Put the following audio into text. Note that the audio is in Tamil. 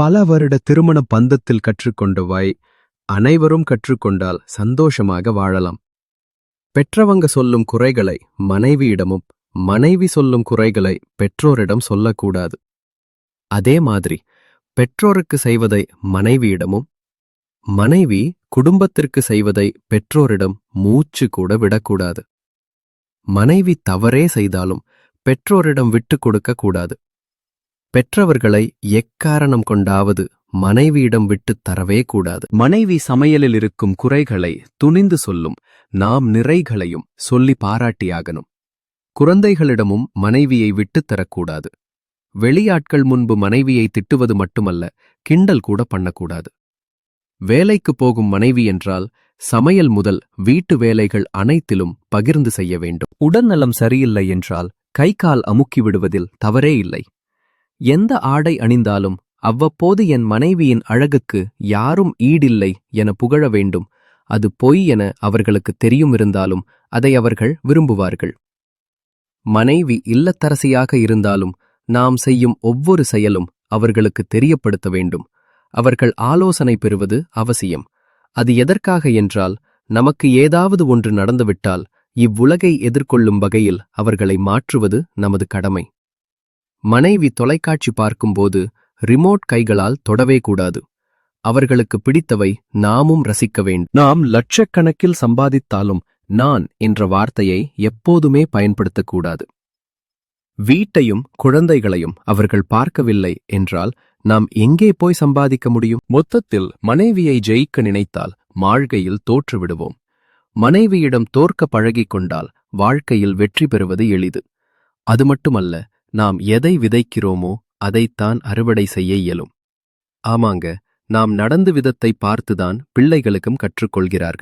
பல வருட திருமண பந்தத்தில் கற்றுக்கொண்டவை அனைவரும் கற்றுக்கொண்டால் சந்தோஷமாக வாழலாம். பெற்றவங்க சொல்லும் குறைகளை மனைவியிடமும், மனைவி சொல்லும் குறைகளை பெற்றோரிடம் சொல்லக்கூடாது. அதே மாதிரி பெற்றோருக்கு செய்வதை மனைவியிடமும், மனைவி குடும்பத்திற்கு செய்வதை பெற்றோரிடம் மூச்சு கூட விடக்கூடாது. மனைவி தவறே செய்தாலும் பெற்றோரிடம் விட்டுக் கொடுக்க கூடாது. பெற்றவர்களை எக்காரணம் கொண்டாவது மனைவியிடம் விட்டுத் தரவே கூடாது. மனைவி சமையலில் இருக்கும் குறைகளை துணிந்து சொல்லும் நாம் நிறைகளையும் சொல்லி பாராட்டியாகணும். குழந்தைகளிடமும் மனைவியை விட்டுத் தரக்கூடாது. வெளியாட்கள் முன்பு மனைவியை திட்டுவது மட்டுமல்ல, கிண்டல் கூட பண்ணக்கூடாது. வேலைக்கு போகும் மனைவி என்றால் சமையல் முதல் வீட்டு வேலைகள் அனைத்திலும் பகிர்ந்து செய்ய வேண்டும். உடல்நலம் சரியில்லை என்றால் கை கால் அமுக்கி விடுவதில் தவறே இல்லை. எந்த ஆடை அணிந்தாலும் அவ்வப்போது என் மனைவியின் அழகுக்கு யாரும் ஈடில்லை என புகழ வேண்டும். அது பொய் என அவர்களுக்கு தெரியும் இருந்தாலும் அதை அவர்கள் விரும்புவார்கள். மனைவி இல்லத்தரசியாக இருந்தாலும் நாம் செய்யும் ஒவ்வொரு செயலும் அவர்களுக்கு தெரியப்படுத்த வேண்டும். அவர்கள் ஆலோசனை பெறுவது அவசியம். அது எதற்காக என்றால், நமக்கு ஏதாவது ஒன்று நடந்துவிட்டால் இவ்வுலகை எதிர்கொள்ளும் வகையில் அவர்களை மாற்றுவது நமது கடமை. மனைவி தொலைக்காட்சி பார்க்கும்போது ரிமோட் கைகளால் தொடவே கூடாது. அவர்களுக்கு பிடித்தவை நாமும் ரசிக்க வேண்டும். நாம் லட்சக்கணக்கில் சம்பாதித்தாலும் நான் என்ற வார்த்தையை எப்போதுமே பயன்படுத்தக்கூடாது. வீட்டையும் குழந்தைகளையும் அவர்கள் பார்க்கவில்லை என்றால் நாம் எங்கே போய் சம்பாதிக்க முடியும்? மொத்தத்தில் மனைவியை ஜெயிக்க நினைத்தால் வாழ்க்கையில் தோற்றுவிடுவோம். மனைவியிடம் தோற்க பழகிக் கொண்டால் வாழ்க்கையில் வெற்றி பெறுவது எளிது. அது மட்டுமல்ல, நாம் எதை விதைக்கிறோமோ அதைத்தான் அறுவடை செய்ய இயலும். ஆமாங்க, நாம் நடந்து விதத்தை பார்த்துதான் பிள்ளைகளுக்கும் கற்றுக்கொள்கிறார்கள்.